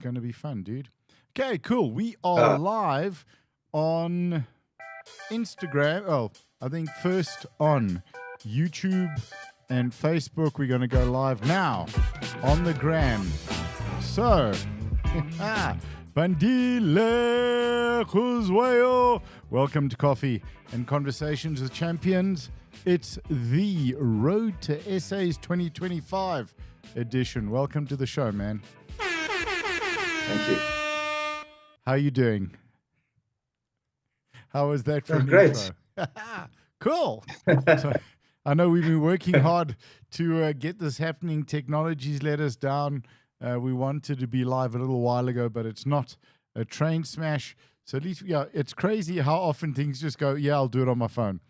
Going to be fun, dude. Okay, cool. We are Uh, live on Instagram. Oh, I think first on YouTube and Facebook. We're going to go live now on the gram. So, Bandile, Khuzwayo. Welcome to Coffee and Conversations with Champions. It's the Road to SA's 2025 edition. Welcome to the show, man. Thank you. How are you doing? How was that for an Great. intro? Cool. So I know we've been working hard to get this happening. Technology's let us down. We wanted to be live a little while ago, but it's not a train smash. So at least, yeah, it's crazy how often things just go, yeah, I'll do it on my phone.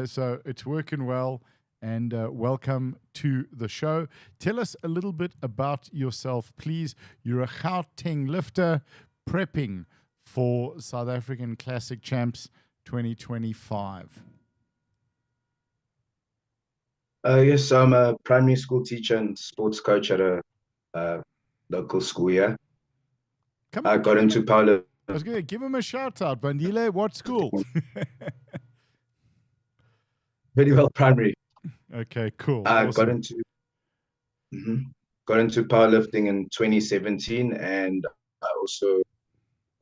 So it's working well. And welcome to the show. Tell us a little bit about yourself, please. You're a Gauteng lifter prepping for South African Classic Champs 2025. Yes, I'm a primary school teacher and sports coach at a local school here. Come I on, got into powerlifting. I was going to give him a shout out. Bandile, what school? Very well primary. Okay, cool. I Awesome. got into powerlifting in 2017, and I also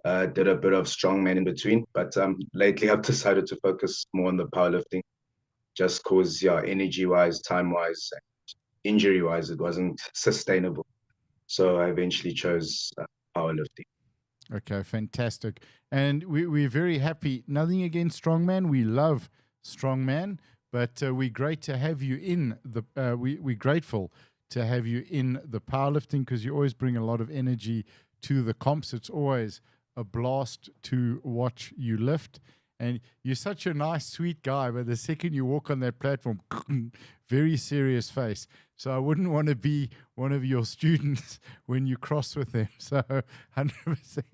did a bit of strongman in between. But lately, I've decided to focus more on the powerlifting, just cause energy-wise, time-wise, injury-wise, it wasn't sustainable. So I eventually chose powerlifting. Okay, fantastic. And we're very happy. Nothing against strongman. We love strongman, but we're great to have you in the. We're grateful to have you in the powerlifting because you always bring a lot of energy to the comps. It's always a blast to watch you lift. And you're such a nice, sweet guy, but the second you walk on that platform, very serious face. So I wouldn't want to be one of your students when you cross with them. So 100%,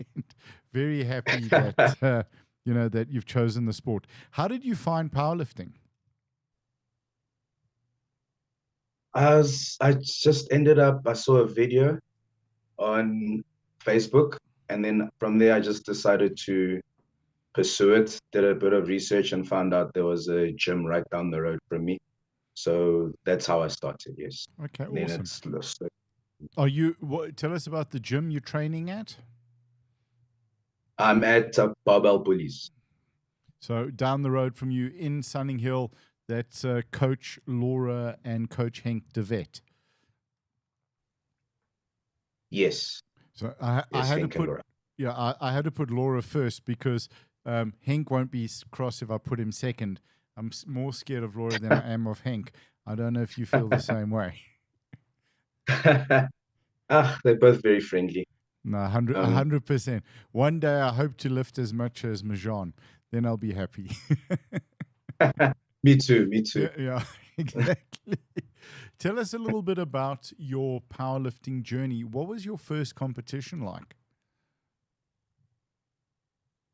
very happy that that you've chosen the sport. How did you find powerlifting? I just ended up, I saw a video on Facebook, and then from there I just decided to pursue it, did a bit of research and found out there was a gym right down the road from me. So that's how I started, yes. Okay, And then awesome. Tell us about the gym you're training at. I'm at Barbell Bullies. So down the road from you in Sunninghill, that's Coach Laura and Coach Henk de Vet. Yes. So I had to put I had to put Laura first because Henk won't be cross if I put him second. I'm more scared of Laura than I am of Henk. I don't know if you feel the same way. They're both very friendly. No, 100%. One day I hope to lift as much as Majan. Then I'll be happy. Me too. Yeah, exactly. Tell us a little bit about your powerlifting journey. What was your first competition like?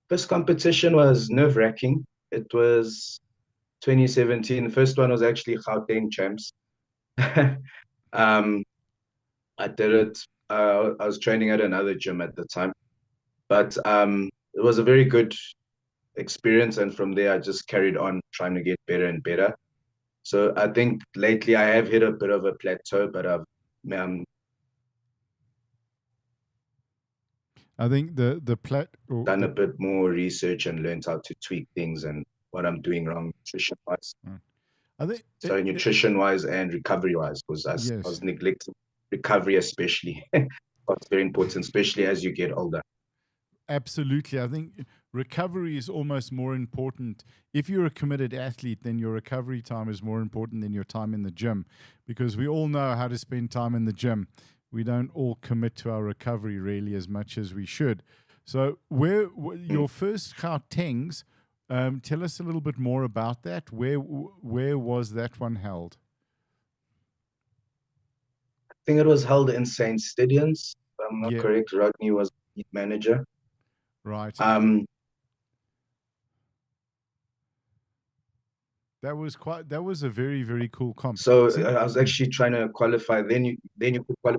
First competition was nerve-wracking. It was 2017. The first one was actually Gauteng Champs. I did it. I was training at another gym at the time, but it was a very good experience. And from there, I just carried on trying to get better and better. So I think lately I have hit a bit of a plateau, but I think the done a bit more research and learned how to tweak things and what I'm doing wrong nutrition-wise. I think nutrition-wise and recovery-wise, because I was neglecting recovery especially. That's very important, especially as you get older. Absolutely. I think recovery is almost more important. If you're a committed athlete, then your recovery time is more important than your time in the gym, because we all know how to spend time in the gym. We don't all commit to our recovery really as much as we should. So your first Gautengs, tell us a little bit more about that. Where was that one held? I think it was held in St. Stadions, if I'm not correct. Rodney was lead manager. Right. That was a very, very cool comp. So I was actually trying to qualify. Then you could qualify.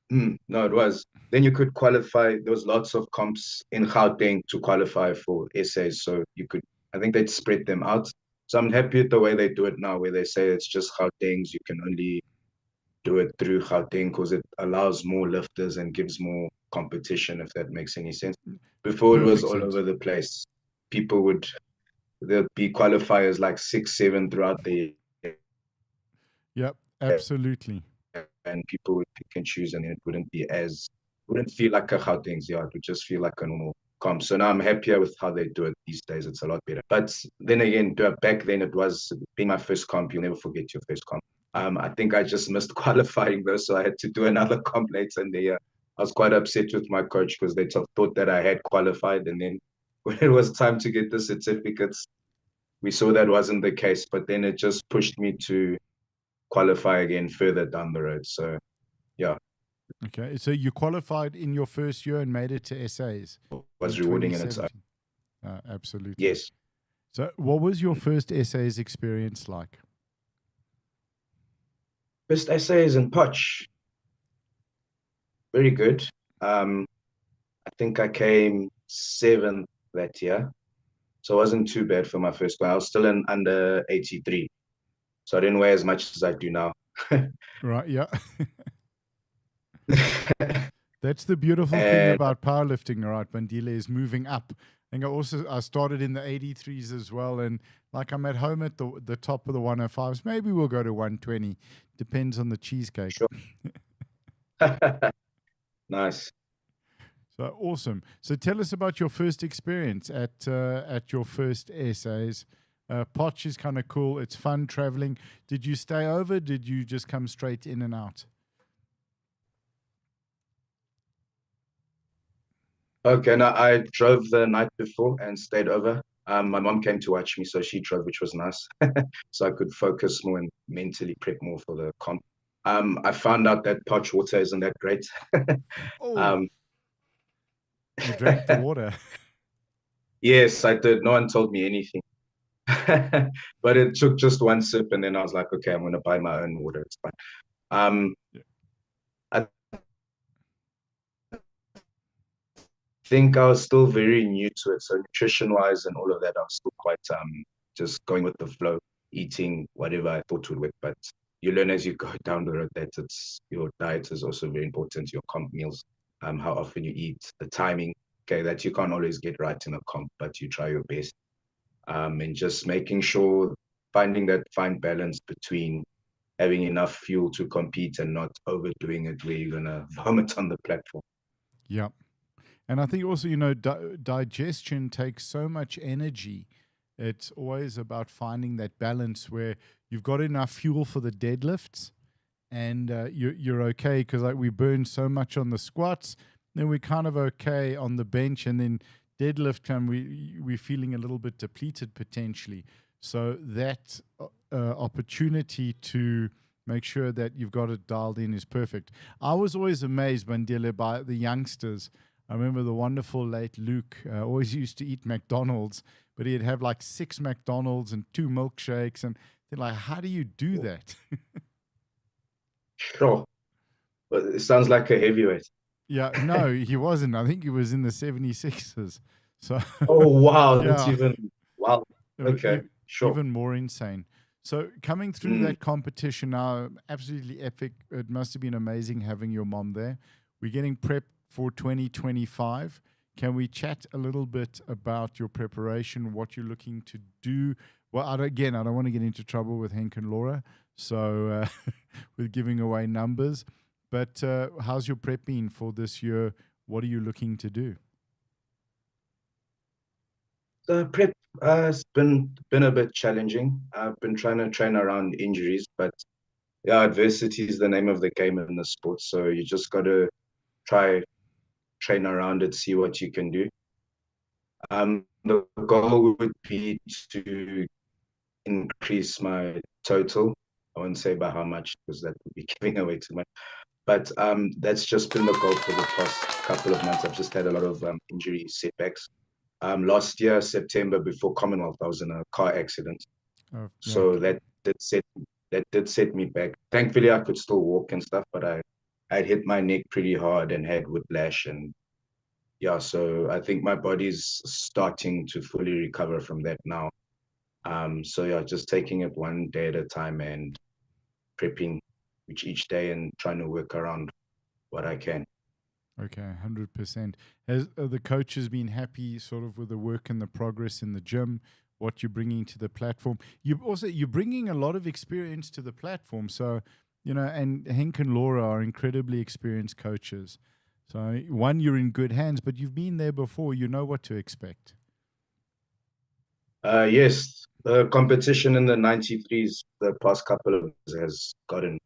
No, it was. Then you could qualify. There was lots of comps in Gauteng to qualify for essays. So you could, I think they'd spread them out. So I'm happy with the way they do it now, where they say it's just Gauteng's. You can only do it through Gauteng because it allows more lifters and gives more competition, if that makes any sense. Before it was Perfect all sense. over the place. People would, there'd be qualifiers like 6, 7 throughout the Yep, year, absolutely. and people would pick and choose, and it wouldn't feel like a Gauteng's yard. It would just feel like a normal comp. So now I'm happier with how they do it these days. It's a lot better. But then again, back then it was being my first comp. You'll never forget your first comp. I think I just missed qualifying though, so I had to do another comp later in the year. I was quite upset with my coach because they thought that I had qualified, and then when it was time to get the certificates, we saw that wasn't the case. But then it just pushed me to qualify again further down the road. So yeah, Okay, so you qualified in your first year and made it to essays it in was rewarding in its own. 2017. Absolutely. Yes. So, what was your first essays experience like? First essays in Poch, very good. I think I came seventh that year. So it wasn't too bad for my first one. I was still in under 83. So I didn't weigh as much as I do now. Right, yeah. That's the beautiful thing And about powerlifting, right? Bandile is moving up. I think I started in the 83s as well, and like I'm at home at the top of the 105s. Maybe we'll go to 120. Depends on the cheesecake. sure. Nice. So awesome. So tell us about your first experience at your first essays. Potch is kind of cool. It's fun traveling. Did you stay over? Did you just come straight in and out? Okay, now I drove the night before and stayed over. My mom came to watch me, so she drove, which was nice. So I could focus more and mentally prep more for the comp. I found out that Potch water isn't that great. Oh, Um, you drank the water. yes, I did. No one told me anything. But it took just one sip, and then I was like, okay, I'm gonna buy my own water. It's fine. Um, Yeah. I think I was still very new to it. So nutrition wise and all of that, I was still quite just going with the flow, eating whatever I thought would work. But you learn as you go down the road that it's your diet is also very important, your comp meals, how often you eat, the timing. Okay, that you can't always get right in a comp, but you try your best. And just making sure finding that fine balance between having enough fuel to compete and not overdoing it where you're gonna vomit on the platform. Yeah. And I think also, digestion takes so much energy. It's always about finding that balance where you've got enough fuel for the deadlifts and you're okay because like we burn so much on the squats, then we're kind of okay on the bench, and then deadlift time we're feeling a little bit depleted potentially. So that opportunity to make sure that you've got it dialed in is perfect. I was always amazed, Bandile, by the youngsters. I remember the wonderful late Luke always used to eat McDonald's, but he'd have like 6 McDonald's and 2 milkshakes. And they're like, how do you do that? Sure. But it sounds like a heavyweight. Yeah, no, he wasn't. I think he was in the 76ers. So, Oh wow, that's yeah, even wow. Okay, sure. even more insane. So, coming through Mm. that competition now, absolutely epic. It must have been amazing having your mom there. We're getting prepped for 2025. Can we chat a little bit about your preparation, what you're looking to do? Well, again, I don't want to get into trouble with Henk and Laura, so with giving away numbers. But how's your prep been for this year? What are you looking to do? The prep has been a bit challenging. I've been trying to train around injuries, but yeah, adversity is the name of the game in the sport. So you just got to try train around it, see what you can do. The goal would be to increase my total. I won't say by how much because that would be giving away too much. But that's just been the goal for the past couple of months. I've just had a lot of injury setbacks. Last year, September, before Commonwealth, I was in a car accident. Yeah, So that did set me back. Thankfully, I could still walk and stuff, but I I'd hit my neck pretty hard and had whiplash, and yeah, so I think my body's starting to fully recover from that now. So yeah, just taking it one day at a time and prepping each day and trying to work around what I can. Okay, 100%. Has the coaches been happy sort of with the work and the progress in the gym, what you're bringing to the platform? You're bringing a lot of experience to the platform. So, and Henk and Laura are incredibly experienced coaches. So, one, you're in good hands, but you've been there before. You know what to expect. Yes, the competition in the 93s the past couple of years has gotten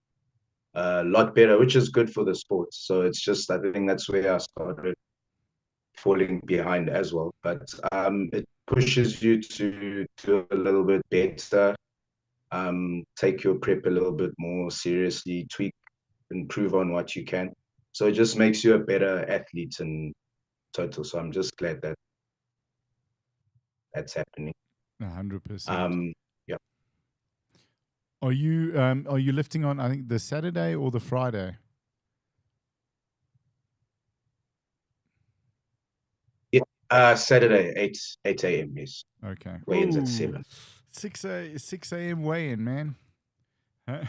a lot better, which is good for the sport. So it's just, I think that's where I started falling behind as well. But it pushes you to do a little bit better, take your prep a little bit more seriously, tweak, improve on what you can. So it just makes you a better athlete in total. So I'm just glad that that's happening. 100%. Yeah. Are you lifting on, I think, the Saturday or the Friday? Yeah, Saturday, 8 a.m. Yes. Okay. Weigh-ins at Ooh, 7. 6 a.m. weigh-in, man. Huh?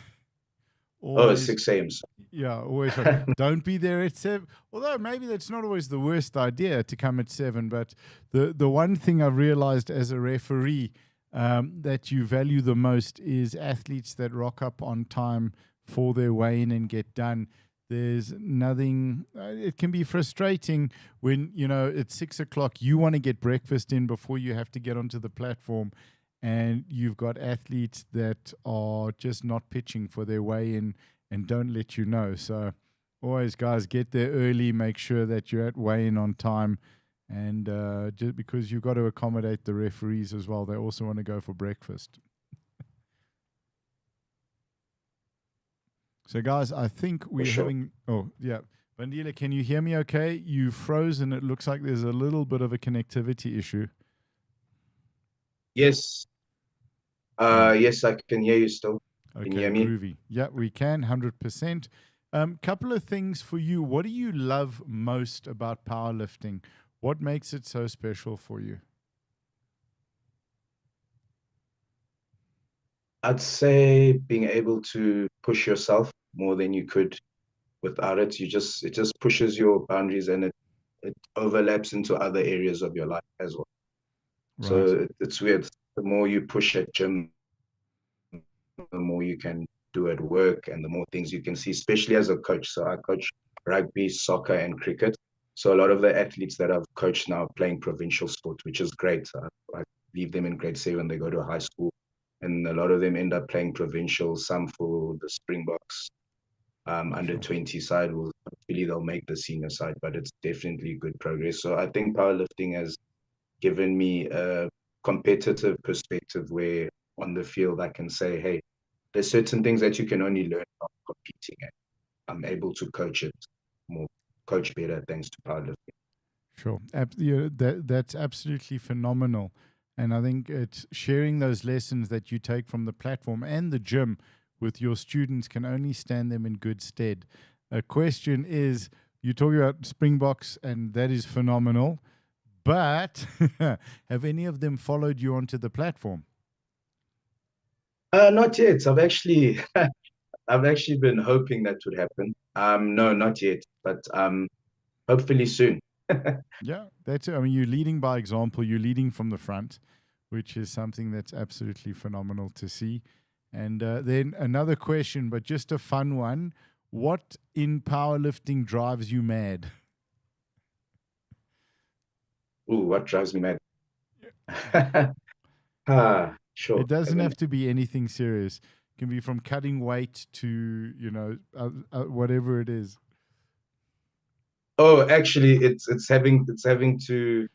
Oh, Always, 6 a.m. yeah, always. Don't be there at 7. Although maybe that's not always the worst idea to come at 7. But the one thing I've realized as a referee that you value the most is athletes that rock up on time for their weigh-in and get done. There's nothing. It can be frustrating when it's 6 o'clock. You want to get breakfast in before you have to get onto the platform, and you've got athletes that are just not pitching for their weigh-in and don't let you know. So, always, guys, get there early. Make sure that you're at weigh-in on time, and just because you've got to accommodate the referees as well. They also want to go for breakfast. So, guys, I think we're sure. having. Oh, yeah. Bandile, can you hear me okay? You froze, and it looks like there's a little bit of a connectivity issue. Yes. Yes, I can hear you still. Can you Okay, hear me? groovy. Yeah, we can, 100%. Couple of things for you. What do you love most about powerlifting? What makes it so special for you? I'd say being able to push yourself more than you could without it. It just pushes your boundaries, and it overlaps into other areas of your life as well. Right. So it's weird. The more you push at gym, the more you can do at work and the more things you can see, especially as a coach. So I coach rugby, soccer, and cricket. So a lot of the athletes that I've coached now are playing provincial sport, which is great. I leave them in grade 7, they go to high school, and a lot of them end up playing provincial, some for the Springboks, under Sure. 20 side. Hopefully they'll make the senior side, but it's definitely good progress. So I think powerlifting has given me a competitive perspective where on the field I can say, hey, there's certain things that you can only learn from competing, and I'm able to coach better thanks to powerlifting. Sure. That's absolutely phenomenal. And I think it's sharing those lessons that you take from the platform and the gym with your students can only stand them in good stead. A question is, you're talking about Springboks, and that is phenomenal. But have any of them followed you onto the platform? Not yet. I've actually been hoping that would happen. No, not yet, but hopefully soon. Yeah, that's it. I mean, you're leading by example. You're leading from the front, which is something that's absolutely phenomenal to see. And then another question, but just a fun one. What in powerlifting drives you mad? Ooh, what drives me mad? It Sure. doesn't have to be anything serious. It can be from cutting weight to, whatever it is. Oh, actually, it's having to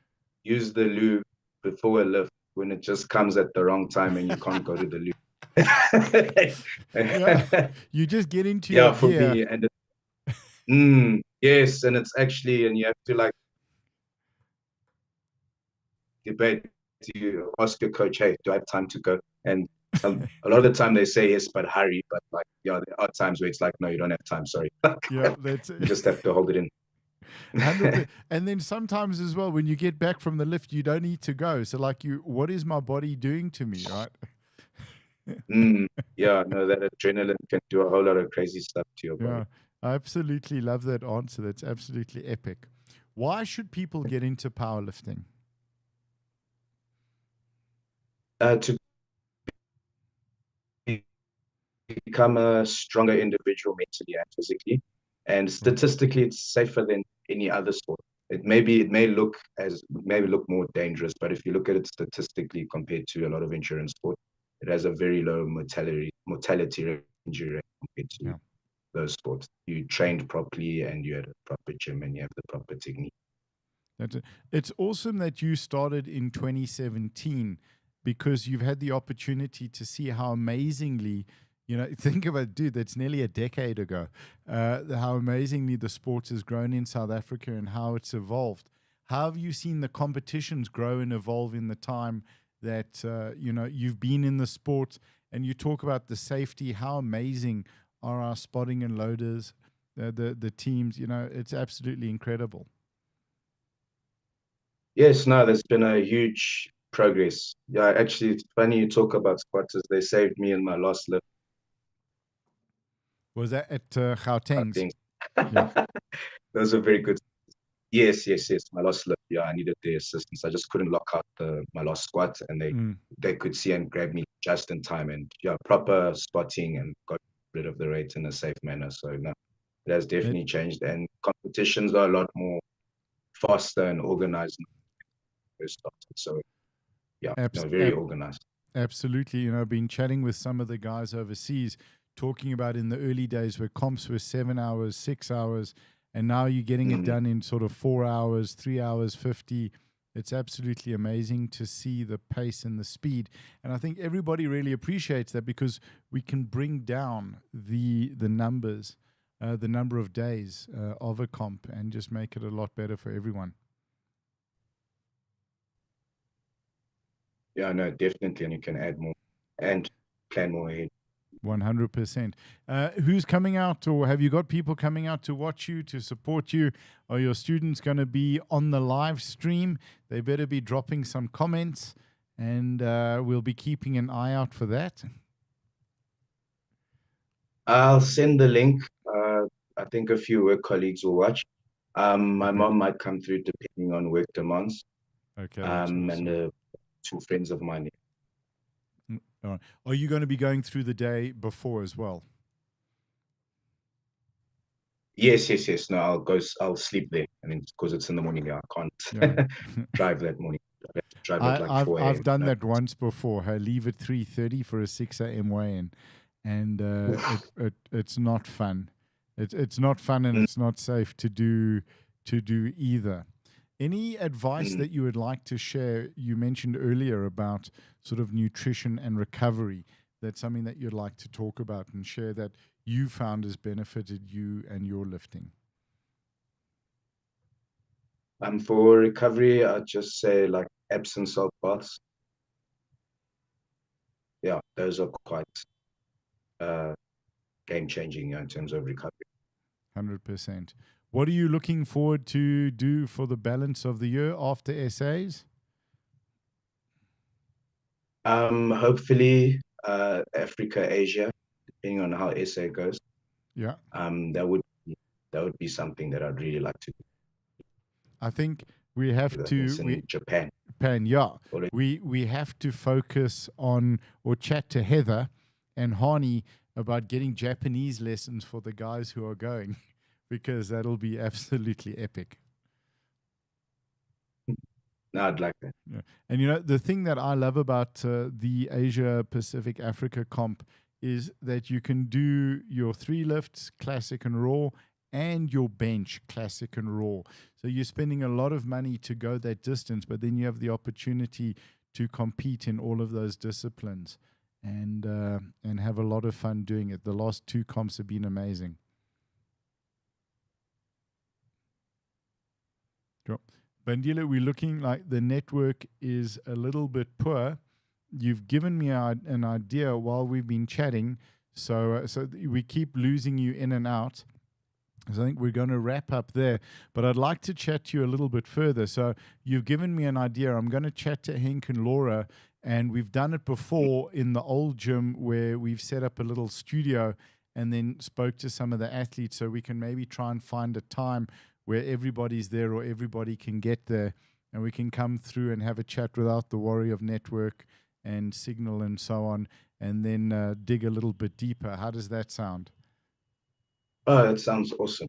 use the loo before a lift when it just comes at the wrong time and you can't go to the loo. Yeah, you just get into your Yeah, for gear. me, yes, and it's actually, and you have to like debate. You ask your coach, hey, do I have time to go? And A lot of the time they say yes, but hurry. But like, yeah, there are times where it's like, no, you don't have time. Sorry, Yeah, that's you just have to hold it in. 100%. And then sometimes as well, when you get back from the lift, you don't need to go. So like what is my body doing to me, right? Yeah, no, that adrenaline can do a whole lot of crazy stuff to your body. Yeah, I absolutely love that answer. That's absolutely epic. Why should people get into powerlifting? To become a stronger individual mentally and physically. And Right. statistically, it's safer than any other sport. It may look more dangerous, but if you look at it statistically compared to a lot of endurance sport, it has a very low mortality rate, injury rate compared to Yeah. those sports. You trained properly and you had a proper gym and you have the proper technique. That's it. It's awesome that you started in 2017 because you've had the opportunity to see how amazingly, think about it, dude, that's nearly a decade ago, how amazingly the sport has grown in South Africa and how it's evolved. How have you seen the competitions grow and evolve in the time that, you've been in the sport? And you talk about the safety, how amazing are our spotting and loaders, the teams, it's absolutely incredible. Yes, no, there's been a huge progress. Yeah, actually, it's funny you talk about squatters. They saved me in my last lift, Was that at I Gauteng's? think. Yeah. Those are very good. Yes, yes, yes. My last lift, yeah, I needed their assistance. I just couldn't lock out my last squat, and they Mm. they could see and grab me just in time, and yeah, proper spotting and got rid of the rate in a safe manner. So no, it has It, definitely changed, and competitions are a lot more faster and organized than they started. So yeah, abs- no, very ab- organized. absolutely. I've been chatting with some of the guys overseas, talking about in the early days where comps were 7 hours, 6 hours, and now you're getting it Mm. done in sort of 4 hours, 3 hours 50. It's absolutely amazing to see the pace and the speed, and I think everybody really appreciates that because we can bring down the numbers, the number of days of a comp, and just make it a lot better for everyone. Yeah, no, definitely, and you can add more and plan more ahead. 100%. Who's coming out, or have you got people coming out to watch you, to support you? Are your students going to be on the live stream? They better be dropping some comments, and we'll be keeping an eye out for that. I'll send the link. I think a few work colleagues will watch. My Okay. mom might come through depending on work demands. Okay, that's And awesome. two friends of mine. All right. Are you going to be going through the day before as well? Yes, yes, yes. No, I'll sleep there, and then because it's in the morning, yeah, I Yeah. can't drive that morning. I have to drive at like I've 4 a.m. done No. that once before. I leave at 3:30 for a 6 a.m. weigh-in, and it's not fun. It's not fun, and Mm, it's not safe to do either. Any advice mm. that you would like to share? You mentioned earlier about sort of nutrition and recovery. That's something that you'd like to talk about and share that you found has benefited you and your lifting. For recovery, I'd just say like Epsom salt baths. Yeah, those are quite uh, game changing, in terms of recovery. 100%. What are you looking forward to do for the balance of the year after SAs? Hopefully, Africa, Asia, depending on how SA goes. Yeah, That would be something that I'd really like to I think we have do. to It's in Japan. Pan. Yeah, Already. we have to focus on or chat to Heather and Hani about getting Japanese lessons for the guys who are going, because that'll be absolutely epic. No, I'd like that. Yeah. And the thing that I love about the Asia Pacific Africa comp is that you can do your 3 lifts, classic and raw, and your bench, classic and raw. So you're spending a lot of money to go that distance, but then you have the opportunity to compete in all of those disciplines and have a lot of fun doing it. The last 2 comps have been amazing. Cool. Bandile, we're looking like the network is a little bit poor. you've given me an idea while we've been chatting. So we keep losing you in and out. So I think we're going to wrap up there, but I'd like to chat to you a little bit further. So you've given me an idea. I'm going to chat to Henk and Laura, and we've done it before in the old gym where we've set up a little studio and then spoke to some of the athletes, so we can maybe try and find a time where everybody's there or everybody can get there, and we can come through and have a chat without the worry of network and signal and so on, and then dig a little bit deeper. How does that sound? Oh, that sounds awesome.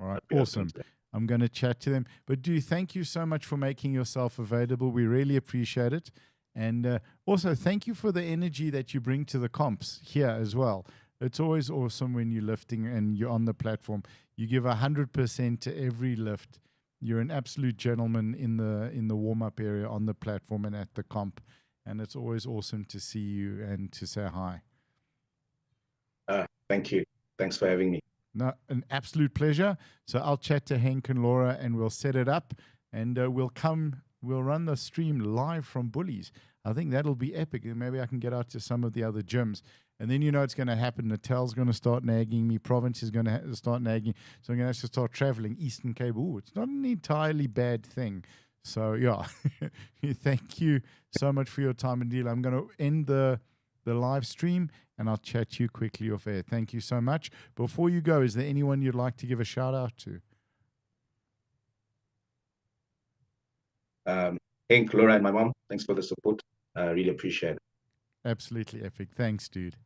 All right, I'd be open awesome. to that. I'm going to chat to them. But thank you so much for making yourself available. We really appreciate it. And also, thank you for the energy that you bring to the comps here as well. It's always awesome when you're lifting and you're on the platform. You give 100% to every lift. You're an absolute gentleman in the warm-up area, on the platform, and at the comp. And it's always awesome to see you and to say hi. Thank you. Thanks for having me. No, an absolute pleasure. So I'll chat to Henk and Laura and we'll set it up, and we'll run the stream live from Bullies. I think that'll be epic. And maybe I can get out to some of the other gyms. And then it's going to happen. Natal's going to start nagging me. Province is going to start nagging. So I'm going to have to start traveling Eastern Cape. Ooh, it's not an entirely bad thing. So, yeah. Thank you so much for your time, Bandile. I'm going to end the live stream, and I'll chat to you quickly off air. Thank you so much. Before you go, is there anyone you'd like to give a shout out to? Henk, Laura, and my mom, thanks for the support. Really appreciate it. Absolutely epic. Thanks, dude.